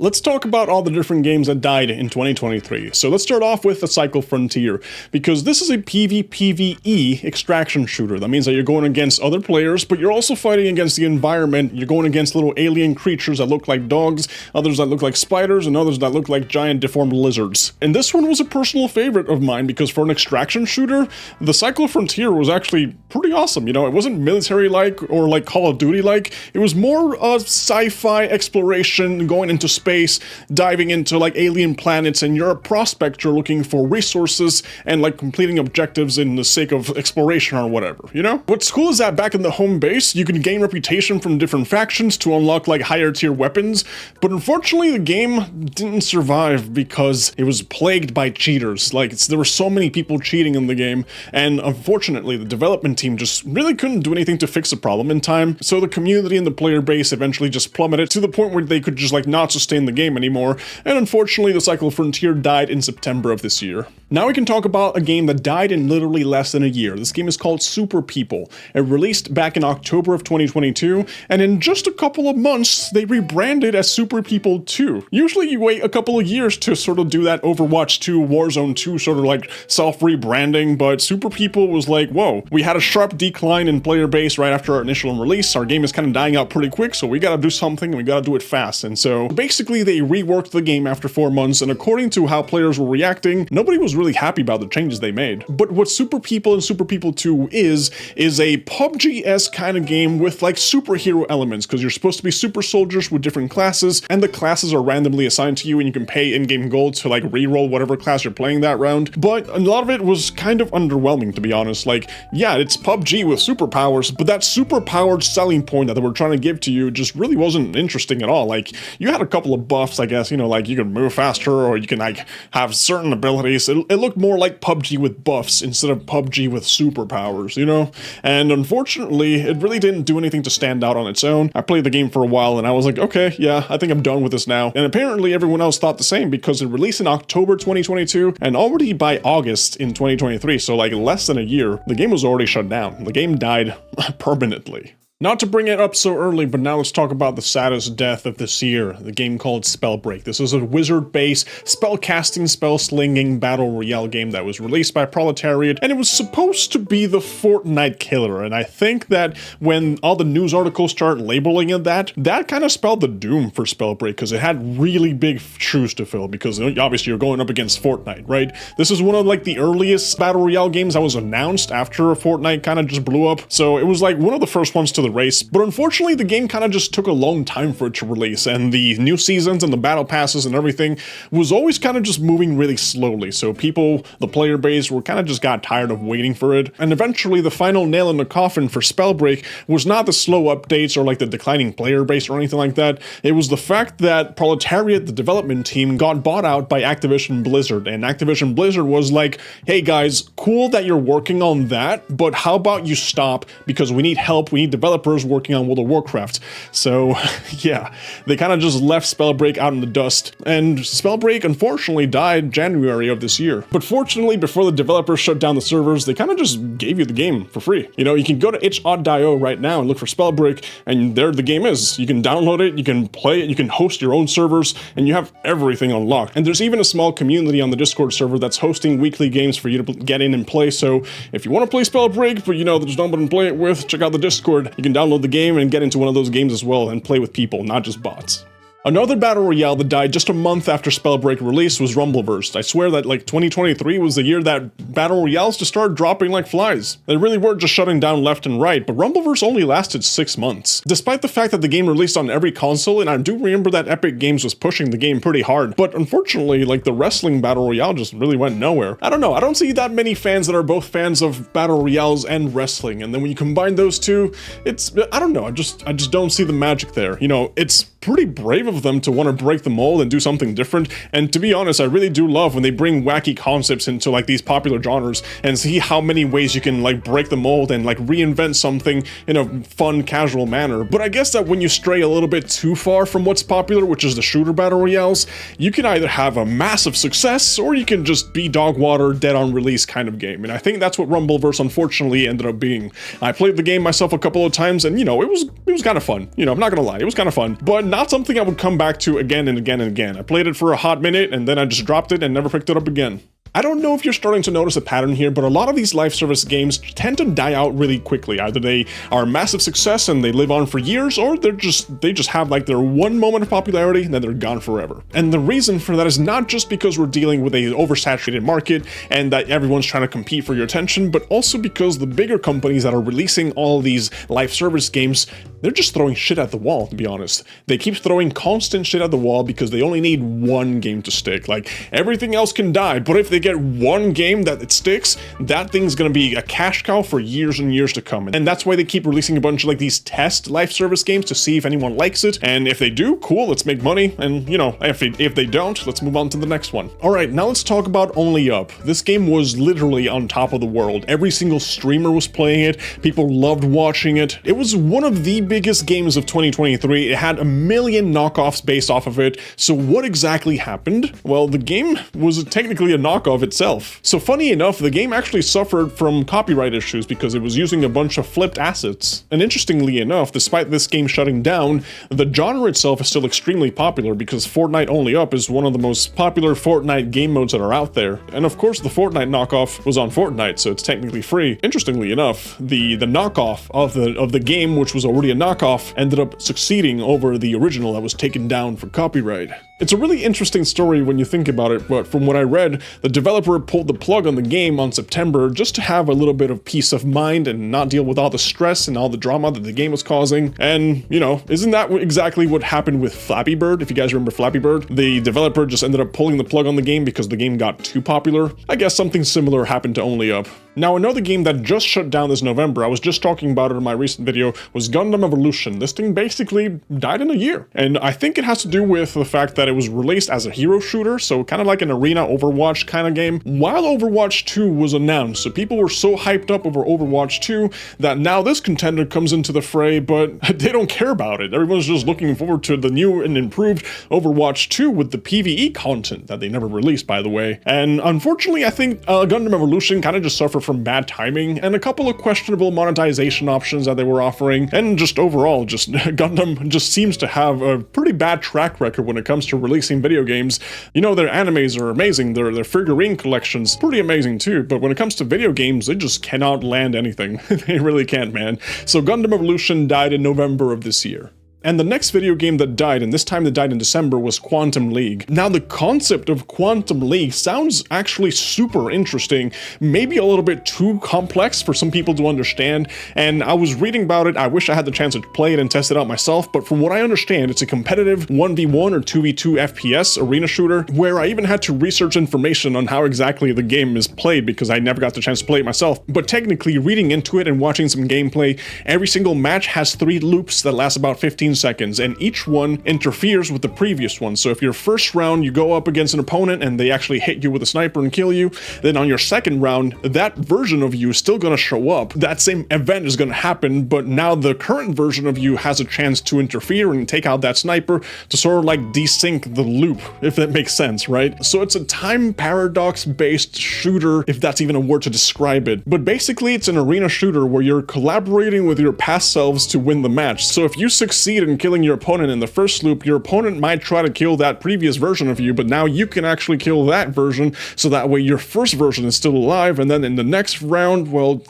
Let's talk about all the different games that died in 2023. So let's start off with the Cycle Frontier, because this is a PvPvE extraction shooter. That means that you're going against other players, but you're also fighting against the environment. You're going against little alien creatures that look like dogs, others that look like spiders, and others that look like giant deformed lizards. And this one was a personal favorite of mine, because for an extraction shooter, the Cycle Frontier was actually pretty awesome. You know, it wasn't military-like or like Call of Duty-like. It was more of sci-fi exploration, going into space, diving into like alien planets, and you're a prospector looking for resources and like completing objectives in the sake of exploration or whatever, you know? What's cool is that back in the home base, you can gain reputation from different factions to unlock like higher tier weapons, but unfortunately the game didn't survive because it was plagued by cheaters. Like, there were so many people cheating in the game, and unfortunately the development team just really couldn't do anything to fix the problem in time, so the community and the player base eventually just plummeted to the point where they could just like not sustain the game anymore, and unfortunately the Cycle Frontier died in September of this year. Now we can talk about a game that died in literally less than a year. This game is called Super People. It released back in October of 2022, and in just a couple of months they rebranded as Super People 2. Usually you wait a couple of years to sort of do that Overwatch 2, Warzone 2 sort of like self-rebranding, but Super People was like, whoa, we had a sharp decline in player base right after our initial release. Our game is kind of dying out pretty quick, so we gotta do something and we gotta do it fast. And so basically they reworked the game after 4 months, and according to how players were reacting, nobody was really happy about the changes they made. But what Super People and Super People 2 is a PUBG-esque kind of game with like superhero elements, because you're supposed to be super soldiers with different classes, and the classes are randomly assigned to you, and you can pay in-game gold to like re-roll whatever class you're playing that round. But a lot of it was kind of underwhelming, to be honest. Like, yeah, it's PUBG with superpowers, but that superpowered selling point that they were trying to give to you just really wasn't interesting at all. Like, you had a couple of buffs, I guess, you know, like you can move faster, or you can like have certain abilities. It looked more like PUBG with buffs instead of PUBG with superpowers, you know? And unfortunately, it really didn't do anything to stand out on its own. I played the game for a while and I was like, okay, yeah, I think I'm done with this now. And apparently everyone else thought the same, because it released in October 2022, and already by August in 2023, so like less than a year, the game was already shut down. The game died permanently. Not to bring it up so early, but now let's talk about the saddest death of this year, the game called Spellbreak. This is a wizard-based, spell-casting, spell-slinging battle royale game that was released by Proletariat, and it was supposed to be the Fortnite killer, and I think that when all the news articles start labeling it that kind of spelled the doom for Spellbreak, because it had really big shoes to fill, because obviously you're going up against Fortnite, right? This is one of like the earliest battle royale games that was announced after Fortnite kind of just blew up, so it was like one of the first ones to the race, but unfortunately the game kind of just took a long time for it to release, and the new seasons and the battle passes and everything was always kind of just moving really slowly, so people, the player base, were kind of just got tired of waiting for it, and eventually the final nail in the coffin for Spellbreak was not the slow updates or like the declining player base or anything like that. It was the fact that Proletariat, the development team, got bought out by Activision Blizzard, and Activision Blizzard was like, hey guys, cool that you're working on that, but how about you stop, because we need help, we need developers working on World of Warcraft. So yeah, they kind of just left Spellbreak out in the dust, and Spellbreak unfortunately died January of this year. But fortunately, before the developers shut down the servers, they kind of just gave you the game for free. You know, you can go to itch.io right now and look for Spellbreak, and there the game is. You can download it, you can play it, you can host your own servers, and you have everything unlocked. And there's even a small community on the Discord server that's hosting weekly games for you to get in and play. So if you want to play Spellbreak, but you know there's nobody to play it with, check out the Discord. You can download the game and get into one of those games as well and play with people, not just bots. Another battle royale that died just a month after Spellbreak release was Rumbleverse. I swear that like 2023 was the year that battle royales just started dropping like flies. They really were just shutting down left and right, but Rumbleverse only lasted 6 months. Despite the fact that the game released on every console, and I do remember that Epic Games was pushing the game pretty hard, but unfortunately like the wrestling battle royale just really went nowhere. I don't know, I don't see that many fans that are both fans of battle royales and wrestling, and then when you combine those two, it's, I don't know, I just don't see the magic there. You know, it's pretty brave of them to want to break the mold and do something different, and to be honest, I really do love when they bring wacky concepts into like these popular genres and see how many ways you can like break the mold and like reinvent something in a fun, casual manner. But I guess that when you stray a little bit too far from what's popular, which is the shooter battle royales, you can either have a massive success or you can just be dog water, dead on release kind of game, and I think that's what Rumbleverse unfortunately ended up being. I played the game myself a couple of times, and you know, it was kind of fun. You know, I'm not gonna lie, it was kind of fun, but not something I would come back to again and again and again. I played it for a hot minute and then I just dropped it and never picked it up again. I don't know if you're starting to notice a pattern here, but a lot of these live service games tend to die out really quickly. Either they are a massive success and they live on for years, or they just have like their one moment of popularity and then they're gone forever. And the reason for that is not just because we're dealing with a oversaturated market and that everyone's trying to compete for your attention, but also because the bigger companies that are releasing all these live service games, they're just throwing shit at the wall, to be honest. They keep throwing constant shit at the wall because they only need one game to stick. Like, everything else can die, but if they get one game that it sticks, that thing's gonna be a cash cow for years and years to come. And that's why they keep releasing a bunch of like these test live service games to see if anyone likes it. And if they do, cool, let's make money. And you know, if they don't, let's move on to the next one. All right, now let's talk about Only Up. This game was literally on top of the world. Every single streamer was playing it. People loved watching it. It was one of the biggest games of 2023. It had a million knockoffs based off of it. So what exactly happened? Well, the game was technically a knockoff itself. So funny enough, the game actually suffered from copyright issues because it was using a bunch of flipped assets. And interestingly enough, despite this game shutting down, the genre itself is still extremely popular because Fortnite Only Up is one of the most popular Fortnite game modes that are out there. And of course, the Fortnite knockoff was on Fortnite, so it's technically free. Interestingly enough, the knockoff of the game, which was already a knockoff, ended up succeeding over the original that was taken down for copyright. It's a really interesting story when you think about it, but from what I read, the developer pulled the plug on the game on September just to have a little bit of peace of mind and not deal with all the stress and all the drama that the game was causing. And, you know, isn't that exactly what happened with Flappy Bird? If you guys remember Flappy Bird, the developer just ended up pulling the plug on the game because the game got too popular. I guess something similar happened to Only Up. Now, another game that just shut down this November, I was just talking about it in my recent video, was Gundam Evolution. This thing basically died in a year. And I think it has to do with the fact that it was released as a hero shooter, so kind of like an arena Overwatch kind of game, while Overwatch 2 was announced. So people were so hyped up over Overwatch 2 that now this contender comes into the fray, but they don't care about it. Everyone's just looking forward to the new and improved Overwatch 2 with the PvE content that they never released, by the way. And unfortunately, I think Gundam Evolution kind of just suffered from bad timing and a couple of questionable monetization options that they were offering, and just overall, just Gundam just seems to have a pretty bad track record when it comes to releasing video games. You know, their animes are amazing, their figurine collections pretty amazing too, but when it comes to video games, they just cannot land anything. They really can't, man. So Gundam Evolution died in November of this year. And the next video game that died, and this time that died in December, was Quantum League. Now, the concept of Quantum League sounds actually super interesting, maybe a little bit too complex for some people to understand, and I was reading about it. I wish I had the chance to play it and test it out myself, but from what I understand, it's a competitive 1v1 or 2v2 FPS arena shooter, where I even had to research information on how exactly the game is played because I never got the chance to play it myself. But technically, reading into it and watching some gameplay, every single match has 3 loops that last about 15 seconds, and each one interferes with the previous one. So if your first round you go up against an opponent and they actually hit you with a sniper and kill you, then on your second round, that version of you is still going to show up. That same event is going to happen, but now the current version of you has a chance to interfere and take out that sniper to sort of like desync the loop, if that makes sense, right? So it's a time paradox based shooter, if that's even a word to describe it. But basically it's an arena shooter where you're collaborating with your past selves to win the match. So if you succeed in killing your opponent in the first loop, your opponent might try to kill that previous version of you, but now you can actually kill that version, so that way your first version is still alive, and then in the next round, well,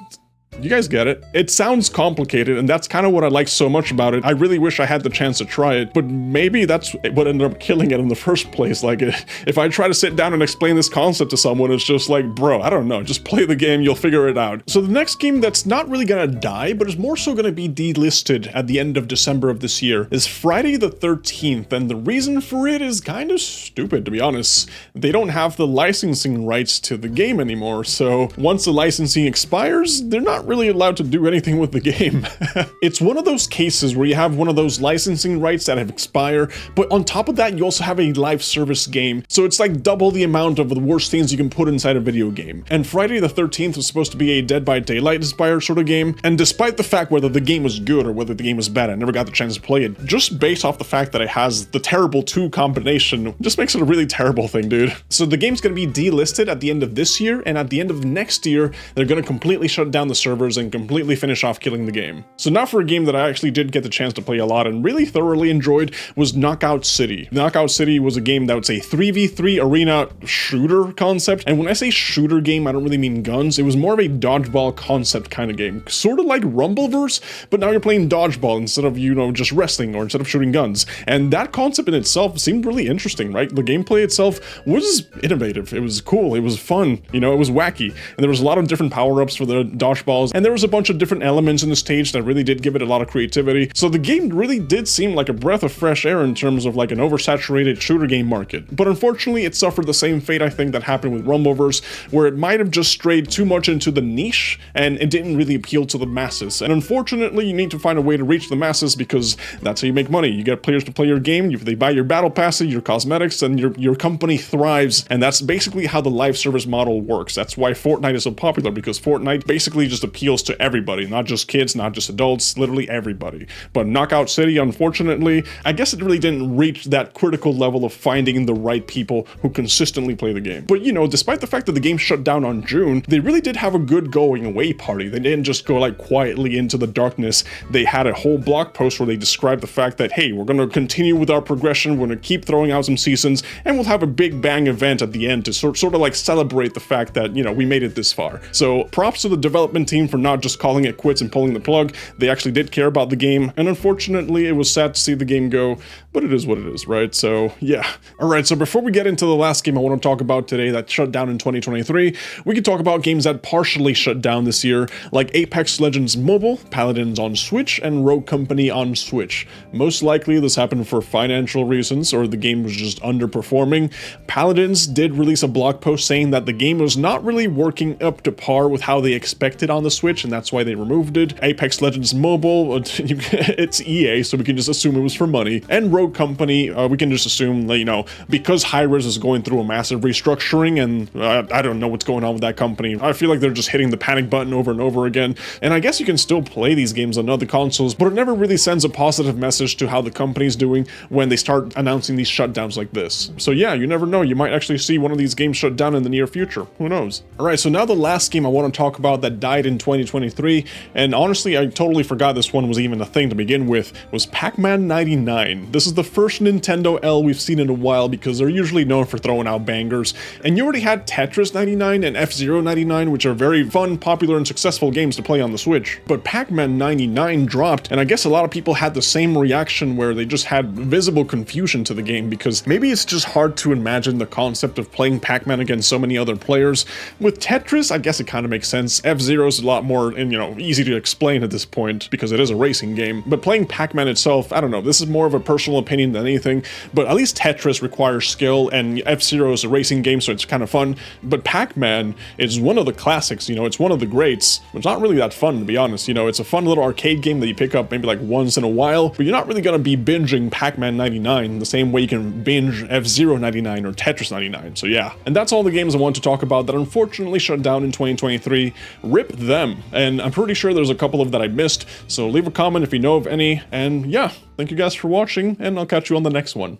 you guys get it. It sounds complicated, and that's kind of what I like so much about it. I really wish I had the chance to try it, but maybe that's what ended up killing it in the first place. Like, if I try to sit down and explain this concept to someone, it's just like, bro, I don't know, just play the game, you'll figure it out. So the next game that's not really gonna die, but is more so gonna be delisted at the end of December of this year, is Friday the 13th, and the reason for it is kind of stupid, to be honest. They don't have the licensing rights to the game anymore, so once the licensing expires, they're not really allowed to do anything with the game. It's one of those cases where you have one of those licensing rights that have expired, but on top of that, you also have a live service game. So it's like double the amount of the worst things you can put inside a video game. And Friday the 13th was supposed to be a Dead by Daylight inspired sort of game. And despite the fact whether the game was good or whether the game was bad, I never got the chance to play it. Just based off the fact that it has the terrible 2 combination, just makes it a really terrible thing, dude. So the game's gonna be delisted at the end of this year, and at the end of next year, they're gonna completely shut down the server servers and completely finish off killing the game. So now for a game that I actually did get the chance to play a lot and really thoroughly enjoyed was Knockout City. Knockout City was a game that was a 3v3 arena shooter concept, and when I say shooter game, I don't really mean guns. It was more of a dodgeball concept kind of game, sort of like Rumbleverse, but now you're playing dodgeball instead of, you know, just wrestling or instead of shooting guns. And that concept in itself seemed really interesting, right? The gameplay itself was innovative. It was cool. It was fun. You know, it was wacky. And there was a lot of different power-ups for the dodgeballs, and there was a bunch of different elements in the stage that really did give it a lot of creativity. So the game really did seem like a breath of fresh air in terms of like an oversaturated shooter game market. But unfortunately, it suffered the same fate I think that happened with Rumbleverse, where it might have just strayed too much into the niche and it didn't really appeal to the masses. And unfortunately, you need to find a way to reach the masses because that's how you make money. You get players to play your game, they buy your battle passes, your cosmetics, and your company thrives. And that's basically how the live service model works. That's why Fortnite is so popular, because Fortnite basically just appeals to everybody, not just kids, not just adults, literally everybody. But Knockout City, unfortunately, I guess it really didn't reach that critical level of finding the right people who consistently play the game. But you know, despite the fact that the game shut down on June, they really did have a good going away party. They didn't just go like quietly into the darkness. They had a whole blog post where they described the fact that, hey, we're going to continue with our progression, we're going to keep throwing out some seasons, and we'll have a big bang event at the end to sort of like celebrate the fact that, you know, we made it this far. So props to the development team for not just calling it quits and pulling the plug. They actually did care about the game, and unfortunately, it was sad to see the game go, but it is what it is, right? So yeah. Alright, so before we get into the last game I want to talk about today that shut down in 2023, we could talk about games that partially shut down this year, like Apex Legends Mobile, Paladins on Switch, and Rogue Company on Switch. Most likely this happened for financial reasons, or the game was just underperforming. Paladins did release a blog post saying that the game was not really working up to par with how they expected on the Switch, and that's why they removed it. Apex Legends Mobile, it's EA, so we can just assume it was for money. And Rogue Company, we can just assume that, you know, because Hi-Rez is going through a massive restructuring, and I don't know what's going on with that company. I feel like they're just hitting the panic button over and over again. And I guess you can still play these games on other consoles, but it never really sends a positive message to how the company's doing when they start announcing these shutdowns like this. So yeah, you never know. You might actually see one of these games shut down in the near future. Who knows? Alright, so now the last game I want to talk about that died in 2023, and honestly, I totally forgot this one was even a thing to begin with, was PacMan 99. This is the first Nintendo L we've seen in a while because they're usually known for throwing out bangers. And you already had Tetris 99 and F-Zero 99, which are very fun, popular, and successful games to play on the Switch. But PacMan 99 dropped, and I guess a lot of people had the same reaction where they just had visible confusion to the game because maybe it's just hard to imagine the concept of playing Pac-Man against so many other players. With Tetris, I guess it kind of makes sense. F-Zero is a lot more, and you know, easy to explain at this point because it is a racing game. But playing Pac-Man itself, I don't know, this is more of a personal opinion than anything, but at least Tetris requires skill, and F-Zero is a racing game, so it's kind of fun. But Pac-Man is one of the classics, you know, it's one of the greats. It's not really that fun, to be honest. You know, it's a fun little arcade game that you pick up maybe like once in a while, but you're not really gonna be binging Pac-Man 99 the same way you can binge F-Zero 99 or Tetris 99. So yeah, and that's all the games I want to talk about that unfortunately shut down in 2023. Rip them. And I'm pretty sure there's a couple of that I missed, so leave a comment if you know of any. And yeah, thank you guys for watching, and I'll catch you on the next one.